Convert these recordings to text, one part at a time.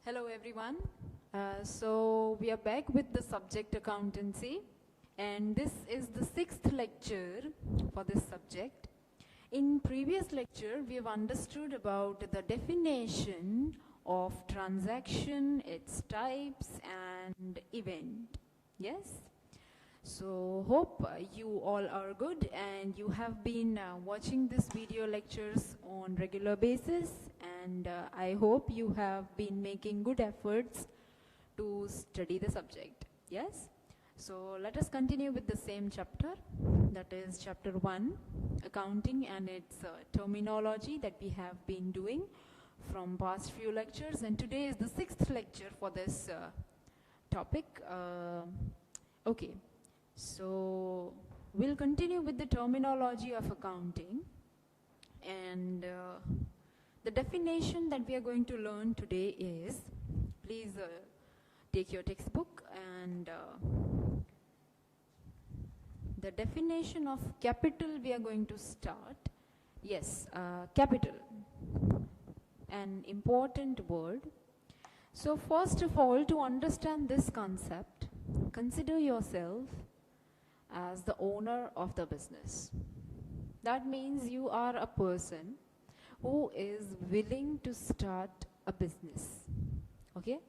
Hello everyone. So we are back with the subject accountancy, and this is the 6th lecture for this subject. In previous lecture we have understood about the definition of transaction, its types and event. Yes? So hope you all are good and you have been watching this video lectures on regular basis, and I hope you have been making good efforts to study the subject. Yes? So let us continue with the same chapter, that is chapter 1, accounting and its terminology, that we have been doing from past few lectures, and today is the 6th lecture for this topic. Okay. So we'll continue with the terminology of accounting, and the definition that we are going to learn today is, please take your textbook, and the definition of capital we are going to start. Yes, capital, an important word. So first of all, to understand this concept, consider yourself as the owner of the business. That means you are a person who is willing to start a business. Okay?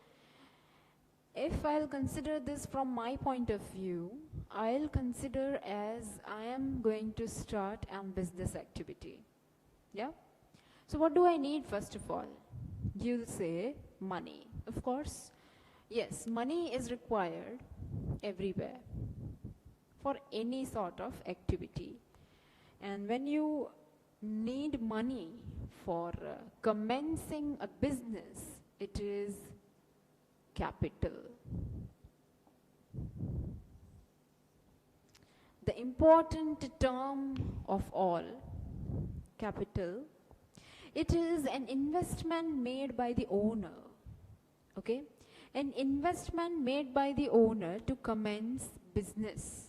If I'll consider this from my point of view, I'll consider as I am going to start a business activity. Yeah? So what do I need first of all? You'll say money. Of course, yes, money is required everywhere for any sort of activity, and when you need money for commencing a business, it is capital. The important term of all, capital, it is an investment made by the owner. Okay, an investment made by the owner to commence business.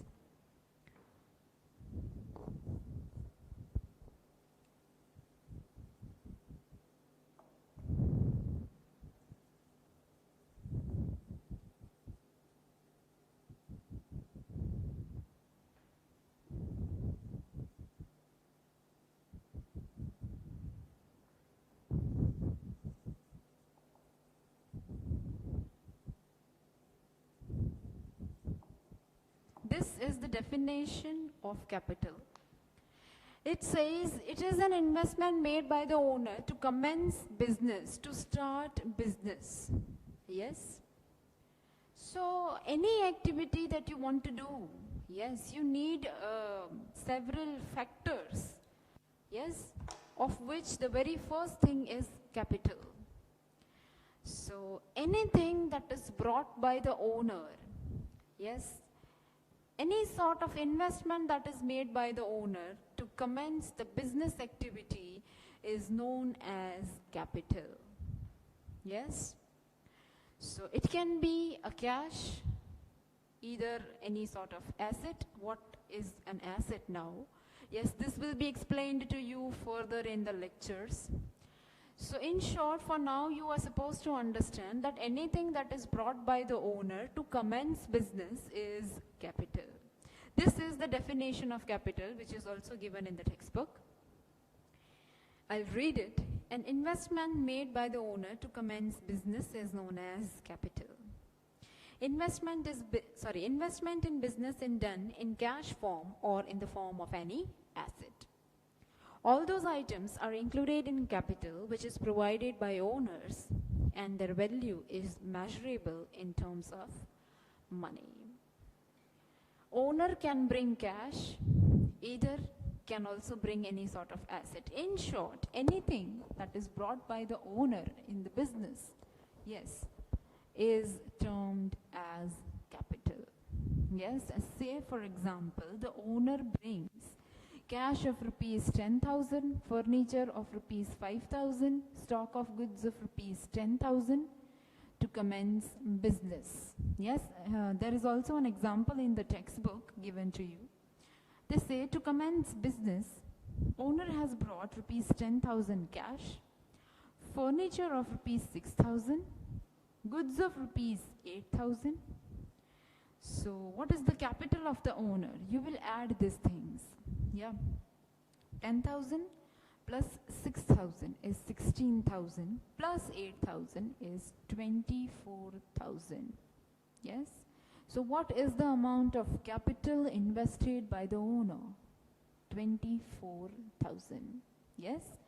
This is the definition of capital. It says it is an investment made by the owner to commence business, to start business. Yes? So any activity that you want to do, yes, you need several factors, yes, of which the very first thing is capital. So anything that is brought by the owner, yes, any sort of investment that is made by the owner to commence the business activity is known as capital. Yes? So it can be a cash, either any sort of asset. What is an asset now? Yes, this will be explained to you further in the lectures. So in short, for now you are supposed to understand that anything that is brought by the owner to commence business is capital. This is the definition of capital, which is also given in the textbook. I'll read it. An investment made by the owner to commence business is known as capital. Investment in business is done in cash form or in the form of any asset. All those items are included in capital, which is provided by owners, and their value is measurable in terms of money. Owner can bring cash, either can also bring any sort of asset. In short, anything that is brought by the owner in the business, yes, is termed as capital. Yes, say for example, the owner brings cash of rupees 10,000, furniture of rupees 5,000, stock of goods of rupees 10,000 to commence business. Yes, there is also an example in the textbook given to you. They say to commence business, owner has brought rupees 10,000 cash, furniture of rupees 6,000, Goods of rupees 8,000. So what is the capital of the owner? You will add these things. Yeah. 10,000 plus 6,000 is 16,000 plus 8,000 is 24,000. Yes. So what is the amount of capital invested by the owner? 24,000. Yes.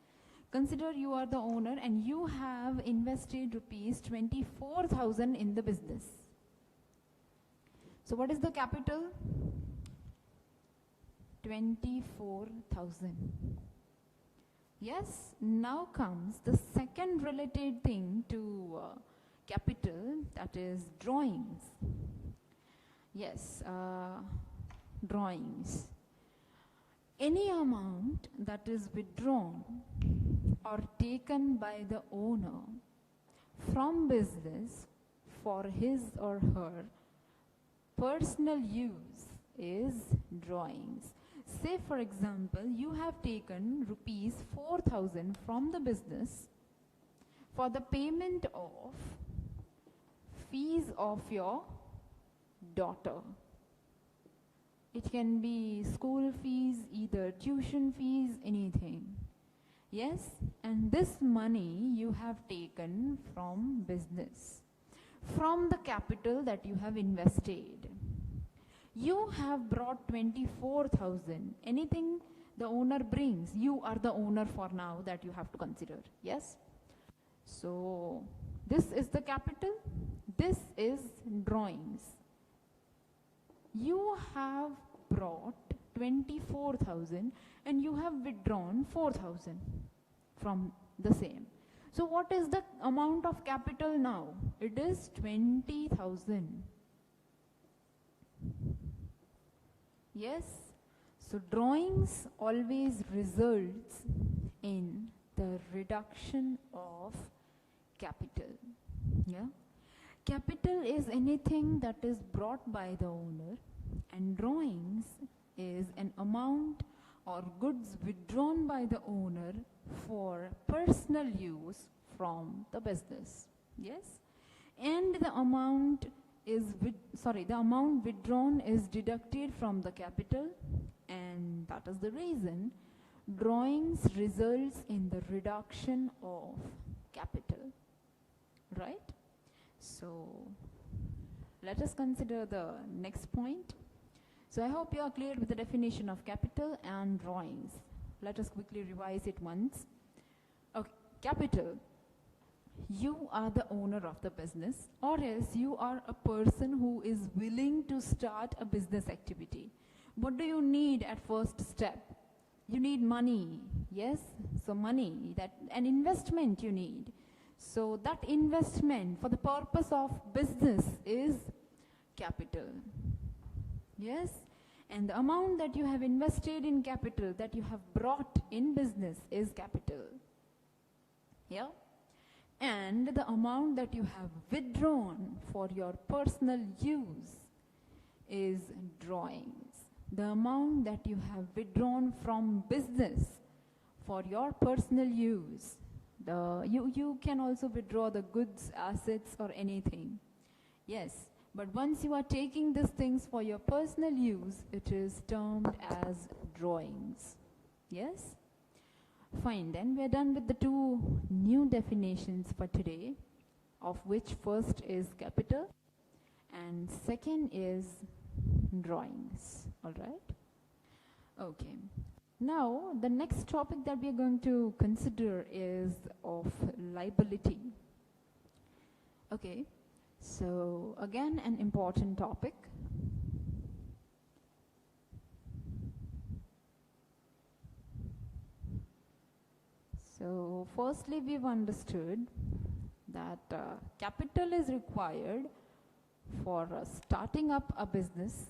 Consider you are the owner and you have invested rupees 24,000 in the business. So what is the capital? 24,000. Yes. Now comes the second related thing to capital, that is drawings. Yes, drawings. Any amount that is withdrawn or taken by the owner from business for his or her personal use is drawings. Say for example, you have taken rupees 4,000 from the business for the payment of fees of your daughter. It can be school fees, either tuition fees, anything. Yes, and this money you have taken from business, from the capital that you have invested. You have brought 24,000. Anything the owner brings, you are the owner for now, that you have to consider. Yes. So this is the capital. This is drawings. You have brought 24,000 and you have withdrawn 4,000 from the same. So what is the amount of capital now? It is 20,000. Yes. So drawings always results in the reduction of capital. Yeah. Capital is anything that is brought by the owner, and drawings is an amount or goods withdrawn by the owner for personal use from the business. Yes. And the amount withdrawn is deducted from the capital, and that is the reason drawings results in the reduction of capital. Right? So let us consider the next point. So I hope you are clear with the definition of capital and drawings. Let us quickly revise it once. Okay, capital. You are the owner of the business, or else you are a person who is willing to start a business activity. What do you need at first step? You need money. Yes, so money, that an investment you need. So that investment for the purpose of business is capital. Yes, and the amount that you have invested in capital, that you have brought in business, is capital. Yeah. And the amount that you have withdrawn for your personal use is drawings. The amount that you have withdrawn from business for your personal use, you can also withdraw the goods, assets, or anything. Yes, but once you are taking these things for your personal use, it is termed as drawings. Yes? Fine, then we are done with the two new definitions for today, of which first is capital and second is drawings. All right? Okay. Now, the next topic that we are going to consider is of liability. Okay, so again an important topic. So firstly, we've understood that capital is required for starting up a business.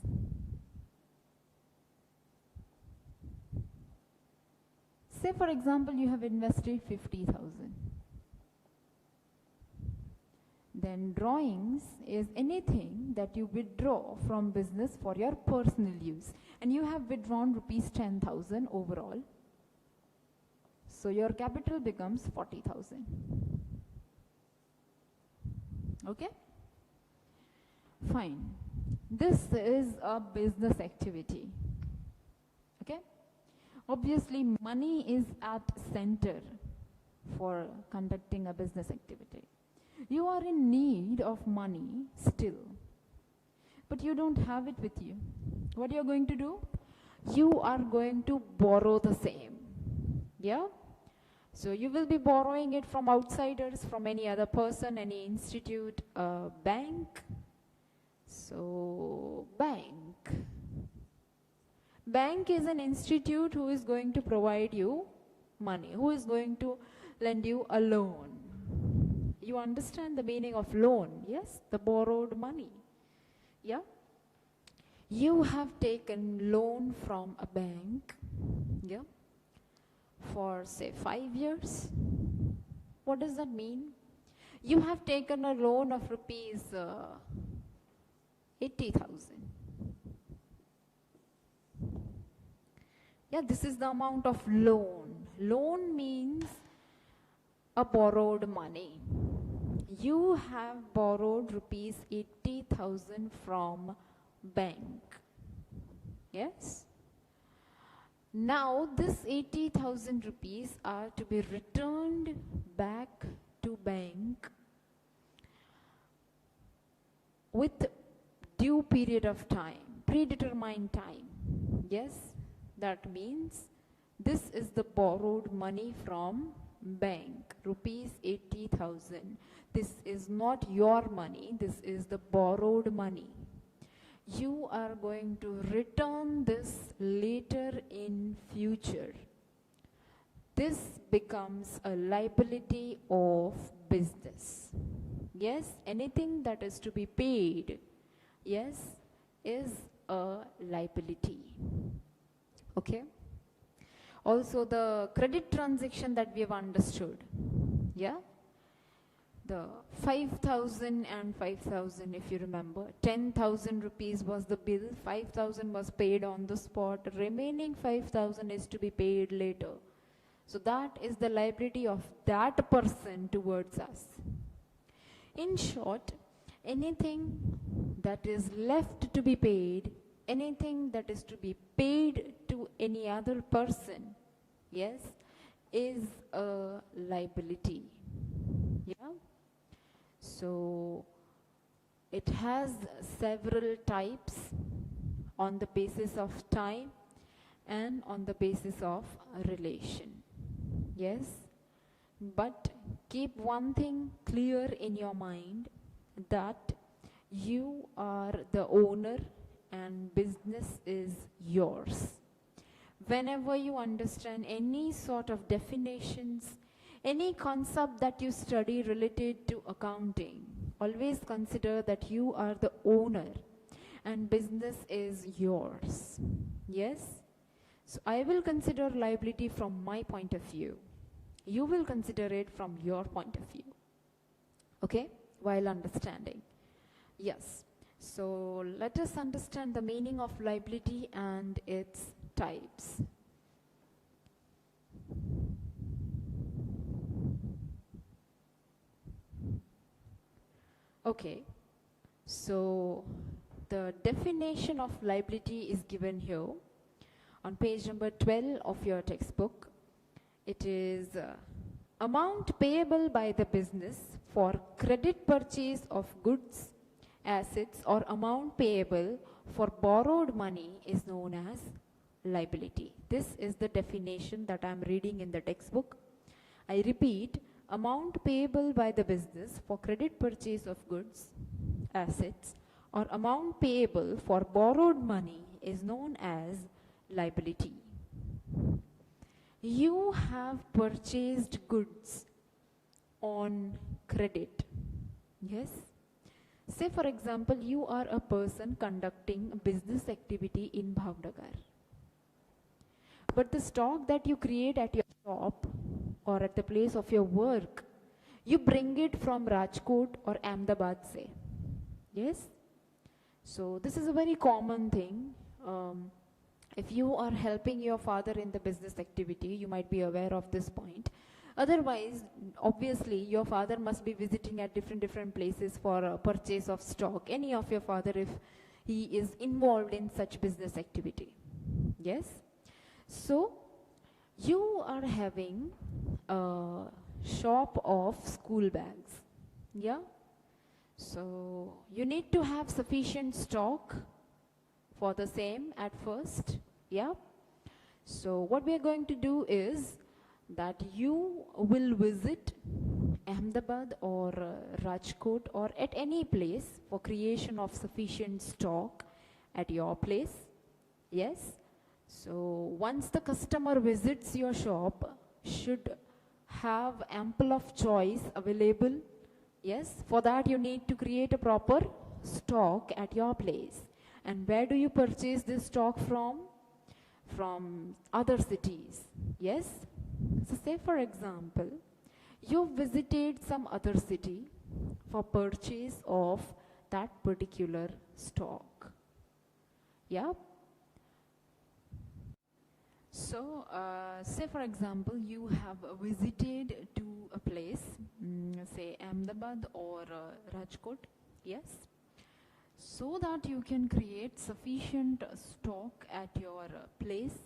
Say for example, you have invested 50,000. Then drawings is anything that you withdraw from business for your personal use, and you have withdrawn rupees 10,000 overall. So your capital becomes 40,000. Okay? Fine. This is a business activity. Okay? Obviously, money is at center for conducting a business activity. You are in need of money still, but you don't have it with you. What you're going to do? You are going to borrow the same. Yeah? So you will be borrowing it from outsiders, from any other person, any institute, bank. So, bank. Bank is an institute who is going to provide you money, who is going to lend you a loan. You understand the meaning of loan, yes? The borrowed money. Yeah? You have taken loan from a bank, yeah, for say 5 years. What does that mean? You have taken a loan of rupees 80,000. Yeah, this is the amount of loan. Loan means a borrowed money. You have borrowed rupees 80,000 from bank. Yes? Now this 80,000 rupees are to be returned back to bank with due period of time, predetermined time. Yes? That means this is the borrowed money from bank, rupees 80,000. This is not your money, this is the borrowed money. You are going to return this later in future. This becomes a liability of business. Yes, anything that is to be paid, yes, is a liability. Okay? Also the credit transaction that we have understood, yeah? The 5,000 and 5,000, if you remember, 10,000 rupees was the bill, 5,000 was paid on the spot, remaining 5,000 is to be paid later. So that is the liability of that person towards us. In short, anything that is left to be paid, anything that is to be paid to any other person, yes, is a liability. Yeah? So it has several types on the basis of time and on the basis of relation. Yes? But keep one thing clear in your mind, that you are the owner and business is yours. Whenever you understand any sort of definitions, any concept that you study related to accounting, always consider that you are the owner and business is yours. Yes? So I will consider liability from my point of view. You will consider it from your point of view. Okay? While understanding. Yes. So let us understand the meaning of liability and its types. Okay, so the definition of liability is given here on page number 12 of your textbook. It is amount payable by the business for credit purchase of goods, assets, or amount payable for borrowed money is known as liability. This is the definition that I am reading in the textbook. I repeat, amount payable by the business for credit purchase of goods, assets, or amount payable for borrowed money is known as liability. You have purchased goods on credit. Yes? Say for example, you are a person conducting a business activity in Bhavnagar. But the stock that you create at your shop or at the place of your work, you bring it from Rajkot or Ahmedabad, say. Yes? So this is a very common thing. If you are helping your father in the business activity, you might be aware of this point. Otherwise, obviously, your father must be visiting at different places for purchase of stock. Any of your father, if he is involved in such business activity. Yes? So, you are having a shop of school bags. Yeah? So, you need to have sufficient stock for the same at first. Yeah? So, what we are going to do is that you will visit Ahmedabad or Rajkot or at any place for creation of sufficient stock at your place. Yes? So once the customer visits your shop, should have ample of choice available. Yes? For that you need to create a proper stock at your place. And where do you purchase this stock from? From other cities. Yes? So say for example, you visited some other city for purchase of that particular stock. Yeah? So, say for example, you have visited to a place, say Ahmedabad or Rajkot, yes? So that you can create sufficient stock at your place,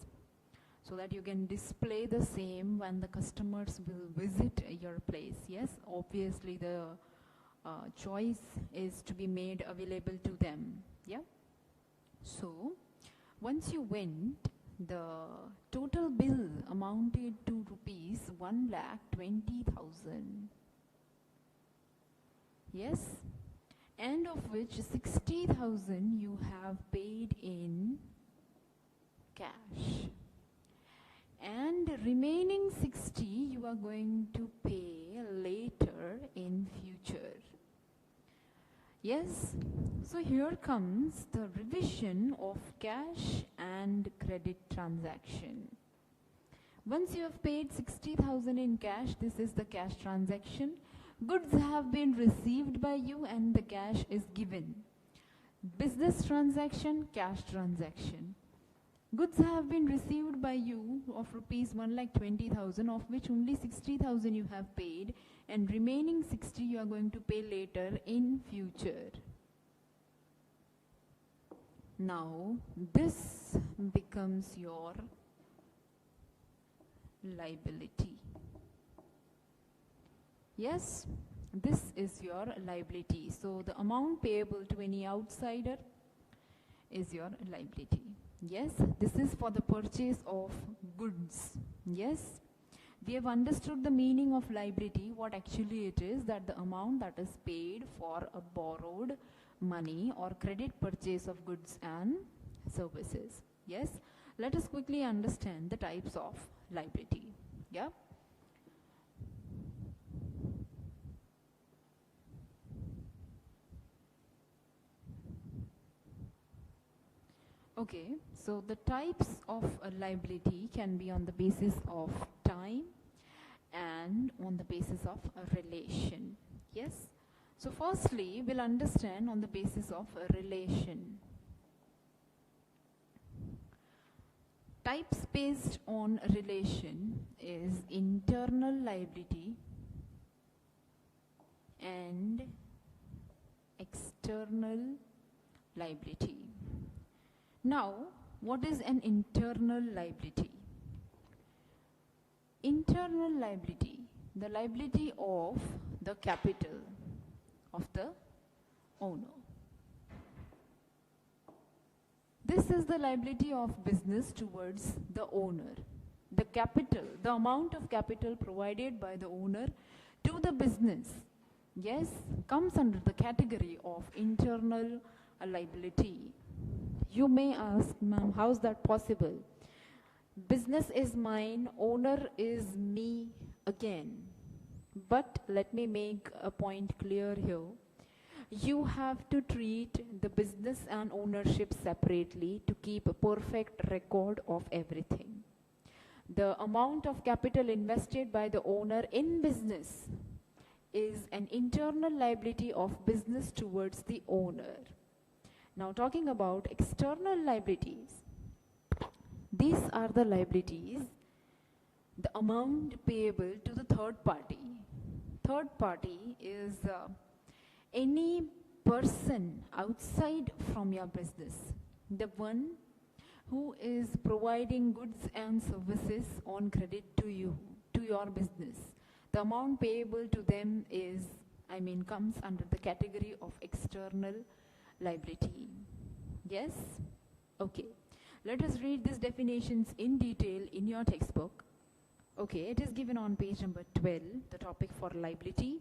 so that you can display the same when the customers will visit your place. Yes, obviously the choice is to be made available to them. Yeah. So once you went, the total bill amounted to rupees 1,20,000. Yes, and of which 60,000 you have paid in cash. And remaining 60 you are going to pay later in future. Yes, so here comes the revision of cash and credit transaction. Once you have paid 60,000 in cash, this is the cash transaction. Goods have been received by you and the cash is given. Business transaction, cash transaction. Goods have been received by you of rupees 1,20,000, of which only 60,000 you have paid, and remaining 60 you are going to pay later in future. Now this becomes your liability. Yes, this is your liability. So the amount payable to any outsider is your liability. Yes, this is for the purchase of goods. Yes, we have understood the meaning of liability. What actually it is, that the amount that is paid for a borrowed money or credit purchase of goods and services. Yes, let us quickly understand the types of liability. Yeah. Okay, so the types of a liability can be on the basis of time and on the basis of a relation. Yes, so firstly we'll understand on the basis of a relation. Types based on relation is internal liability and external liability. Now, what is an internal liability? Internal liability, the liability of the capital of the owner. This is the liability of business towards the owner. The capital, the amount of capital provided by the owner to the business, yes, comes under the category of internal liability. You may ask, ma'am, how is that possible? Business is mine, owner is me again. But let me make a point clear here. You have to treat the business and ownership separately to keep a perfect record of everything. The amount of capital invested by the owner in business is an internal liability of business towards the owner. Now talking about external liabilities, these are the liabilities the amount payable to the third party. Third party is any person outside from your business, the one who is providing goods and services on credit to you, to your business. The amount payable to them is, comes under the category of external liability. Yes? Okay. Let us read these definitions in detail in your textbook. Okay, it is given on page number 12, the topic for liability.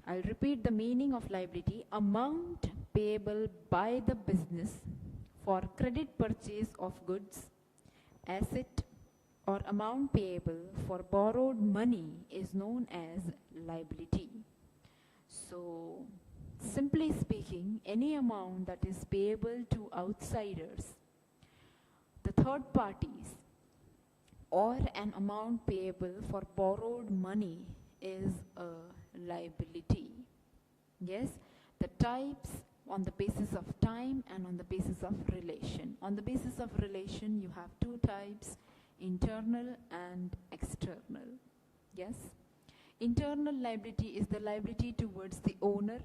I'll repeat the meaning of liability: amount payable by the business for credit purchase of goods, asset, or amount payable for borrowed money is known as liability. So, simply speaking, any amount that is payable to outsiders, the third parties, or an amount payable for borrowed money is a liability. Yes, the types on the basis of time and on the basis of relation. On the basis of relation, you have two types, internal and external. Yes, internal liability is the liability towards the owner.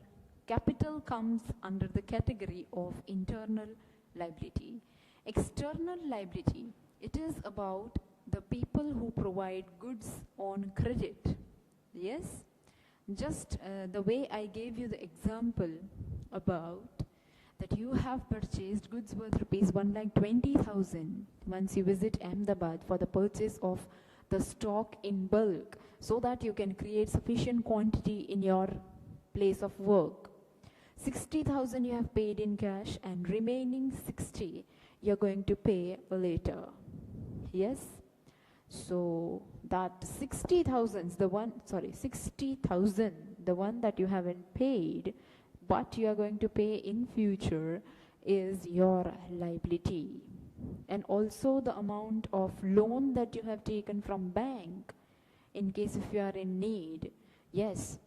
Capital comes under the category of internal liability. External liability, it is about the people who provide goods on credit. Yes, just the way I gave you the example about that you have purchased goods worth rupees 1,20,000 once you visit Ahmedabad for the purchase of the stock in bulk, so that you can create sufficient quantity in your place of work. 60,000 you have paid in cash, and remaining 60 you're going to pay later. Yes, so that 60,000, the one that you haven't paid but you are going to pay in future is your liability. And also the amount of loan that you have taken from bank in case if you are in need, yes,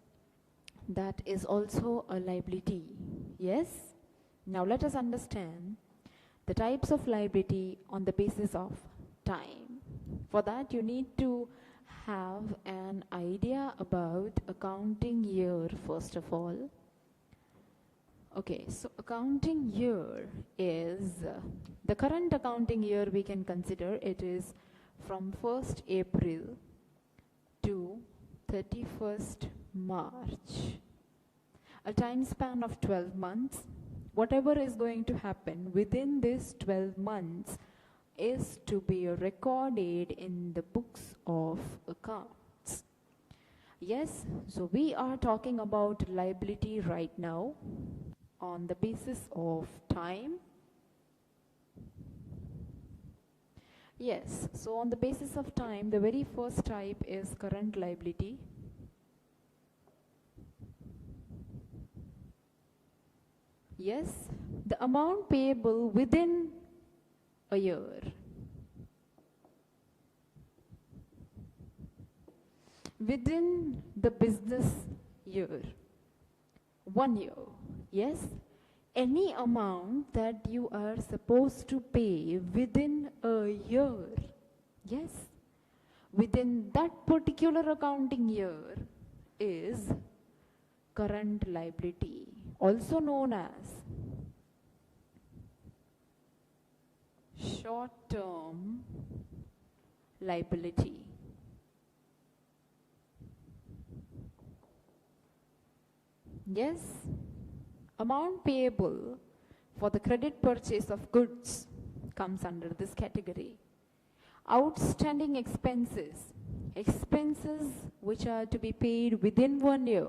that is also a liability. Yes, now let us understand the types of liability on the basis of time. For that you need to have an idea about accounting year first of all. Okay, so accounting year is the current accounting year. We can consider it is from 1st April to 31st March, a time span of 12 months. Whatever is going to happen within this 12 months is to be recorded in the books of accounts. Yes, so we are talking about liability right now on the basis of time. Yes, so on the basis of time, the very first type is current liability. Yes, the amount payable within a year. Within the business year, 1 year. Yes, any amount that you are supposed to pay within a year, yes, within that particular accounting year is current liability, also known as short-term liability. Yes, amount payable for the credit purchase of goods comes under this category. Outstanding expenses, expenses which are to be paid within 1 year,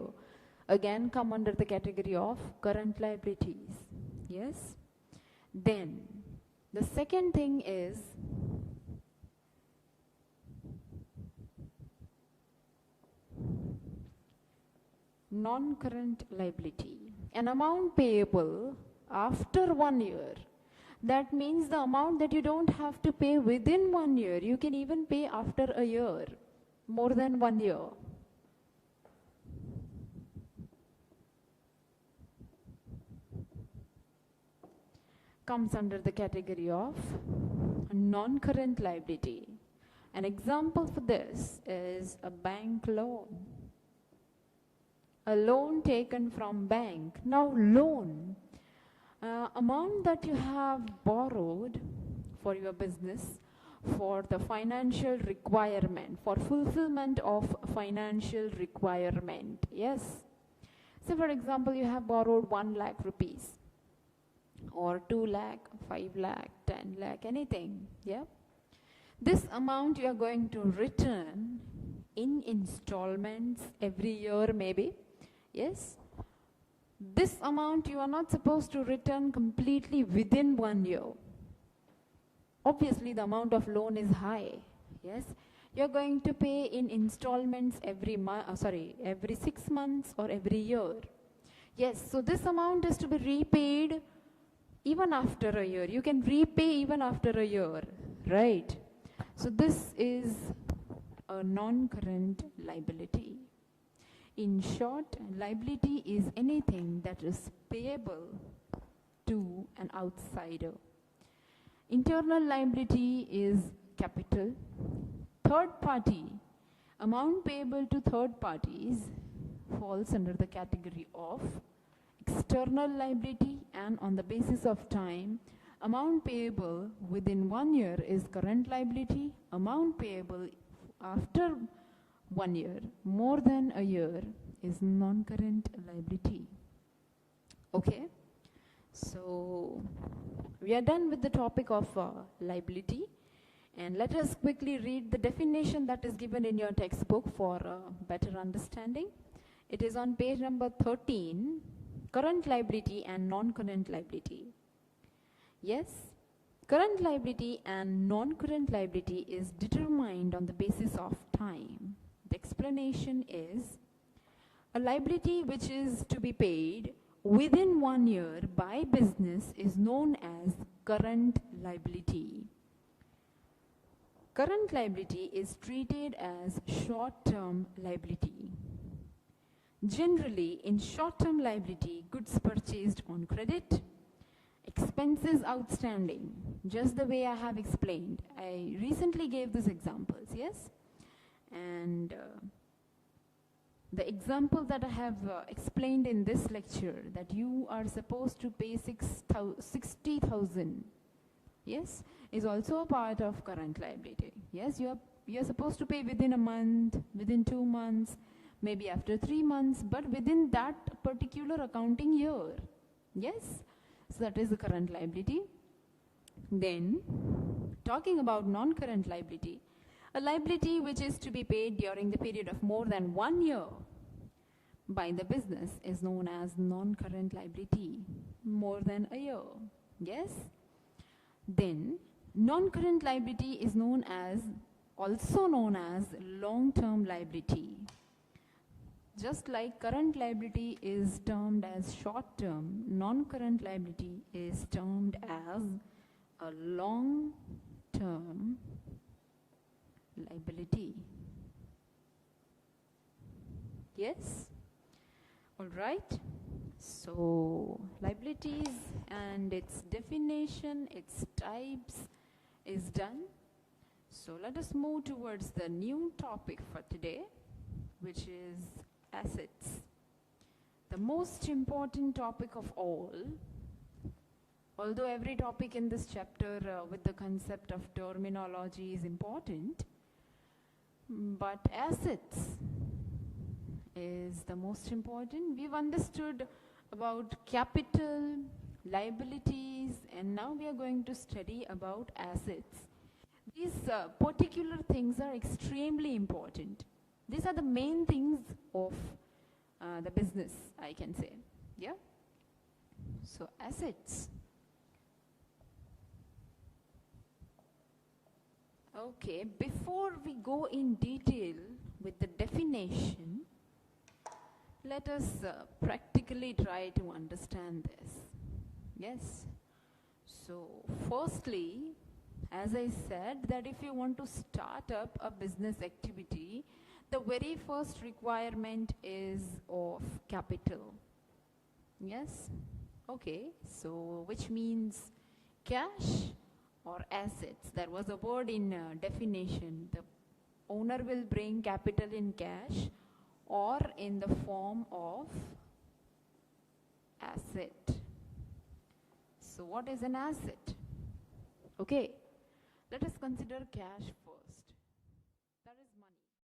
again come under the category of current liabilities. Yes, then the second thing is non-current liability, an amount payable after 1 year. That means the amount that you don't have to pay within 1 year, you can even pay after a year, more than 1 year. Comes under the category of non-current liability. An example for this is a bank loan. A loan taken from bank. Now loan, amount that you have borrowed for your business for the financial requirement, for fulfillment of financial requirement. Yes. So for example, you have borrowed 1 lakh rupees or 2 lakh, 5 lakh, 10 lakh, anything. Yeah. This amount you are going to return in installments every year maybe. Yes. This amount you are not supposed to return completely within 1 year. Obviously the amount of loan is high. Yes. You are going to pay in installments every 6 months or every year. Yes. So this amount is to be repaid even after a year. You can repay even after a year. Right. So this is a non-current liability. In short, liability is anything that is payable to an outsider. Internal liability is capital. Third party, amount payable to third parties falls under the category of external liability, and on the basis of time, amount payable within 1 year is current liability. Amount payable after 1 year, more than a year, is non-current liability. Okay, so we are done with the topic of liability, and let us quickly read the definition that is given in your textbook for better understanding. It is on page number 13, current liability and non-current liability. Yes, current liability and non-current liability is determined on the basis of time. The explanation is a liability which is to be paid within 1 year by business is known as current liability. Current liability is treated as short-term liability. Generally, in short-term liability, goods purchased on credit, expenses outstanding, just the way I have explained. I recently gave these examples, yes? And the example that I have explained in this lecture, that you are supposed to pay 60,000, yes, is also a part of current liability. Yes, you are supposed to pay within a month, within 2 months, maybe after 3 months, but within that particular accounting year. Yes, so that is the current liability. Then, talking about non-current liability, a liability which is to be paid during the period of more than 1 year by the business is known as non-current liability, more than a year. Yes? Then, non-current liability is also known as long-term liability. Just like current liability is termed as short-term, non-current liability is termed as a long-term liability. Yes? All right. So, liabilities and its definition, its types is done. So, let us move towards the new topic for today, which is assets. The most important topic of all, although every topic in this chapter with the concept of terminology is important, but assets is the most important. We've understood about capital, liabilities, and now we are going to study about assets. These particular things are extremely important. These are the main things of the business, I can say. Yeah? So, assets. Okay, before we go in detail with the definition, let us practically try to understand this. Yes? So, firstly, as I said, that if you want to start up a business activity, the very first requirement is of capital. Yes? Okay, so which means cash or assets. There was a word in definition. The owner will bring capital in cash or in the form of asset. So what is an asset? Okay, let us consider cash first. That is money.